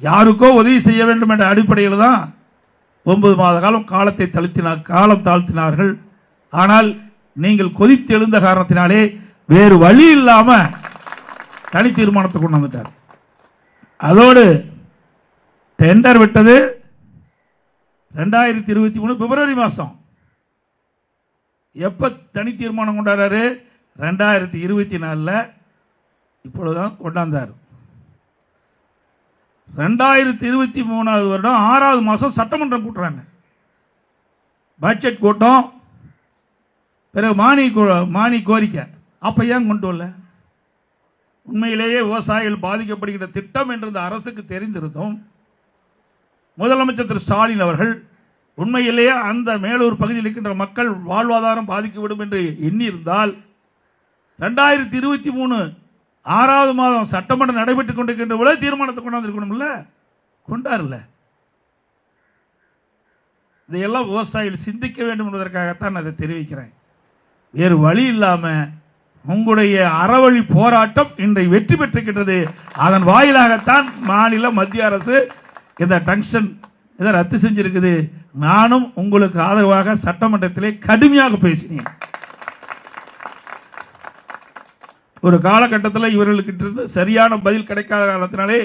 யாருக்கோ உதவி செய்ய வேண்டும் என்ற அடிப்படையில் தான் 9 மாத காலம் காலம் தாழ்த்தினார்கள். ஆனால் நீங்கள் கொதித்து எழுந்த காரணத்தினாலே வேறு வழி இல்லாம தனி தீர்மானத்தை கொண்டு வந்துட்டார். அதோடு டெண்டர் விட்டது 2023 பிப்ரவரி மாசம். எப்ப தனி தீர்மானம் கொண்டாடுறாரு? 2024 இப்பொழுதுதான் கொண்டாந்தார். 2023 வருடம் 6வது மாசம் சட்டமன்றம் கூட்டுறாங்க. பட்ஜெட் கூட்டம், பிறகு மானி கோரிக்கை. அப்ப ஏன் கொண்டு வரல? உண்மையிலேயே விவசாயிகள் பாதிக்கப்படுகிற திட்டம் என்று இந்த அரசுக்கு தெரிந்திருந்தும் முதலமைச்சர் திரு ஸ்டாலின் அவர்கள் உண்மையிலேயே அந்த மேலூர் பகுதியில் இருக்கின்ற மக்கள் வாழ்வாதாரம் பாதிக்கப்படும் என்று எண்ணியிருந்தால் 2023 6வது மாதம் சட்டமன்றம் நடைபெற்றுக் கொண்டிருக்கின்ற பொழுது தீர்மானத்தை கொண்டாந்துருக்கணும்ல, கொண்டாடல. இதையெல்லாம் விவசாயிகள் சிந்திக்க வேண்டும் என்பதற்காகத்தான் அதை தெரிவிக்கிறேன். வேறு வழி இல்லாம உங்களுடைய அறவழி போராட்டம் இன்றைக்கு வெற்றி பெற்றிருக்கின்றது. அதன் வாயிலாகத்தான் மாநில மத்திய அரசு இந்த டங்ஸ்டன் இதை ரத்து செஞ்சிருக்குது. நானும் உங்களுக்கு ஆதரவாக சட்டமன்றத்திலே கடுமையாக பேசினேன். ஒரு காலகட்டத்தில் இவர்களுக்கு சரியான பதில் கிடைக்காத காரணத்தினாலே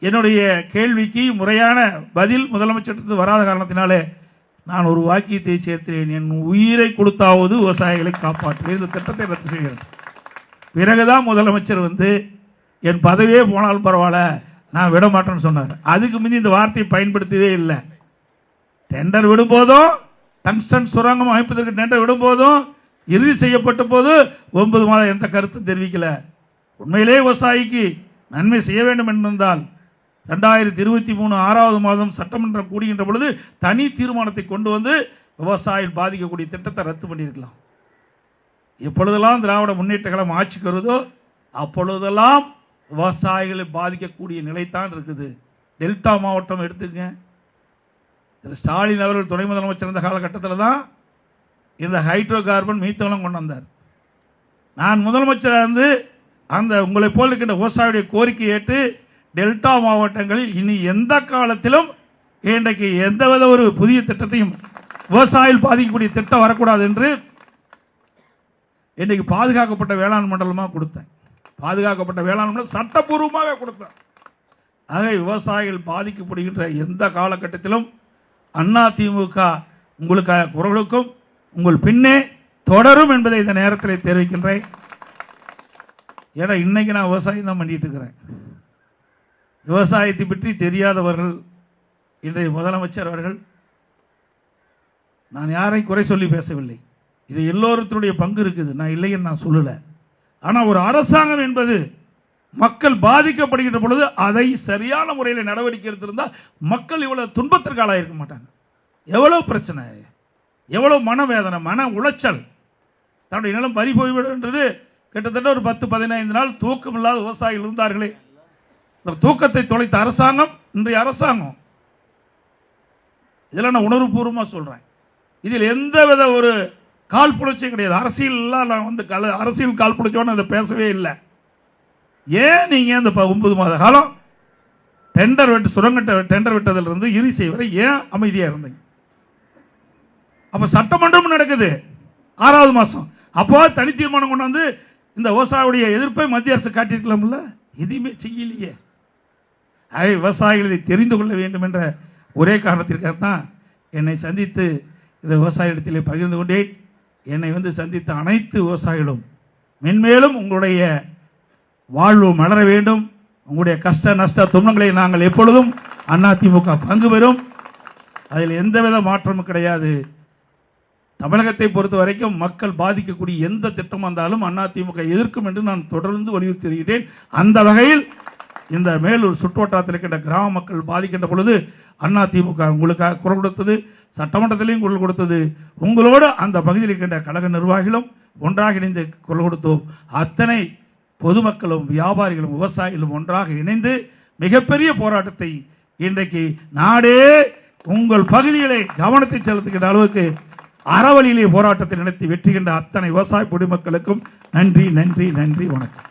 என்னுடைய கேள்விக்கு முறையான பதில் முதலமைச்சர் வராத காரணத்தினாலே நான் ஒரு வாக்கியத்தை சேர்த்தேன். என் உயிரை கொடுத்தாவது விவசாயிகளை காப்பாற்றுவேன், இந்த திட்டத்தை ரத்து செய்கிறேன். பிறகுதான் முதலமைச்சர் என் பதவியே போனாலும் பரவாயில்ல நான் விட மாட்டேன்னு சொன்னார். அதுக்கு முந்தி இந்த வார்த்தையை பயன்படுத்தவே இல்லை. டெண்டர் விடும்போதும் டங்ஸ்டன் சுரங்கம் அமைப்பதற்கு டெண்டர் விடும்போதும் இறுதி செய்யப்பட்ட போது 9 மாதம் எந்த கருத்தும் தெரிவிக்கல. உண்மையிலே விவசாயிக்கு நன்மை செய்ய வேண்டும் என்றிருந்தால் 2023 6வது மாதம் சட்டமன்றம் கூடுகின்ற பொழுது தனி தீர்மானத்தை கொண்டு வந்து விவசாயிகள் பாதிக்கக்கூடிய திட்டத்தை ரத்து பண்ணியிருக்கலாம். எப்பொழுதெல்லாம் திராவிட முன்னேற்ற கழகம் ஆட்சிக்கு வருதோ அப்பொழுதெல்லாம் விவசாயிகளை பாதிக்கக்கூடிய நிலைத்தான் இருக்குது. டெல்டா மாவட்டம் எடுத்துங்க. ஸ்டாலின் அவர்கள் துணை முதலமைச்சர் இருந்த காலகட்டத்தில் தான் இந்த ஹைட்ரோ கார்பன் மீத்தோலம் கொண்டு வந்தார். நான் முதலமைச்சராக இருந்து அந்த உங்களை போல் இருக்கின்ற விவசாயியுடைய கோரிக்கை ஏற்று டெல்டா மாவட்டங்களில் இனி எந்த காலத்திலும் இன்றைக்கு எந்தவித ஒரு புதிய திட்டத்தையும் விவசாயிகள் பாதிக்கக்கூடிய திட்டம் வரக்கூடாது என்று இன்றைக்கு பாதுகாக்கப்பட்ட வேளாண் மண்டலமாக கொடுத்தேன். பாதுகாக்கப்பட்ட வேளாண் மண்டலம் சட்டப்பூர்வமாக கொடுத்தேன். ஆக விவசாயிகள் பாதிக்கப்படுகின்ற எந்த காலகட்டத்திலும் அதிமுக உங்களுக்காக குரலுக்கும் உங்கள் பின்னே தொடரும் என்பதை இந்த நேரத்தில் தெரிவிக்கின்றேன். ஏன்னா இன்னைக்கு நான் விவசாயம் தான் பண்ணிட்டு இருக்கிறேன். விவசாயத்தை பற்றி தெரியாதவர்கள் இன்றைய முதலமைச்சர் அவர்கள், நான் யாரையும் குறை சொல்லி பேசவில்லை, இது எல்லோருடைய பங்கு இருக்குது, நான் இல்லைன்னு நான் சொல்லல. ஆனால் ஒரு அரசாங்கம் என்பது மக்கள் பாதிக்கப்படுகின்ற பொழுது அதை சரியான முறையில் நடவடிக்கை எடுத்திருந்தால் மக்கள் இவ்வளவு துன்பத்திற்கு ஆளாயிருக்க மாட்டாங்க. எவ்வளவு பிரச்சனை, எவ்வளவு மனவேதனை, மன உளைச்சல், தன்னுடைய நிலம் பறி போய்விடும் என்றது கிட்டத்தட்ட ஒரு 10-15 நாள் தூக்கம் இல்லாத விவசாயிகள் இருந்தார்களே. இந்த தூக்கத்தை தொலைத்த அரசாங்கம் இன்றைய அரசாங்கம். இதெல்லாம் நான் உணர்வுபூர்வமாக சொல்றேன். இதில் எந்தவித ஒரு காழ்ப்புணர்ச்சியும் கிடையாது. அரசியல் நான் அரசியல் காழ்ப்புணர்ச்சியோட அதை பேசவே இல்லை. ஏன் நீங்க இந்த 9 மாத காலம் டெண்டர் விட்டதிலிருந்து இறுதி செய்வரை ஏன் அமைதியா இருந்தீங்க? அப்ப சட்டமன்றம் நடக்குது 6வது மாசம். அப்போ தனி தீர்மானம் கொண்டு வந்து இந்த விவசாயியுடைய எதிர்ப்பை மத்திய அரசு காட்டியிருக்கலாம்ல, எதுவுமே செய்யலையே. விவசாயிகள் இதை தெரிந்து கொள்ள வேண்டும் என்ற ஒரே காரணத்திற்காக தான் என்னை சந்தித்து இந்த விவசாயிடத்திலே பகிர்ந்து கொண்டேன். என்னை சந்தித்த அனைத்து விவசாயிகளும் மென்மேலும் உங்களுடைய வாழ்வு மலர வேண்டும், உங்களுடைய கஷ்ட நஷ்ட துன்பங்களை நாங்கள் எப்பொழுதும் அதிமுக பங்கு பெறும், அதில் எந்தவித மாற்றமும் கிடையாது. தமிழகத்தை பொறுத்த வரைக்கும் மக்கள் பாதிக்கக்கூடிய எந்த திட்டம் வந்தாலும் அதிமுக எதிர்க்கும் என்று நான் தொடர்ந்து வலியுறுத்தி வருகிறேன். அந்த வகையில் இந்த மேலூர் சுற்றுவட்டாரத்தில் இருக்கின்ற கிராம மக்கள் பாதிக்கின்ற பொழுது அதிமுக உங்களுக்காக குரல் கொடுத்தது, சட்டமன்றத்திலையும் குரல் கொடுத்தது. உங்களோடு அந்த பகுதியில் இருக்கின்ற கழக நிர்வாகிகளும் ஒன்றாக இணைந்து குரல் கொடுத்தோம். அத்தனை பொதுமக்களும் வியாபாரிகளும் விவசாயிகளும் ஒன்றாக இணைந்து மிகப்பெரிய போராட்டத்தை இன்றைக்கு நாடே உங்கள் பகுதிகளை கவனத்தை செலுத்துகின்ற அளவுக்கு அறவழியிலே போராட்டத்தை நடத்தி வெற்றி கண்ட அத்தனை விவசாய பொதுமக்களுக்கும் நன்றி, நன்றி, நன்றி, வணக்கம்.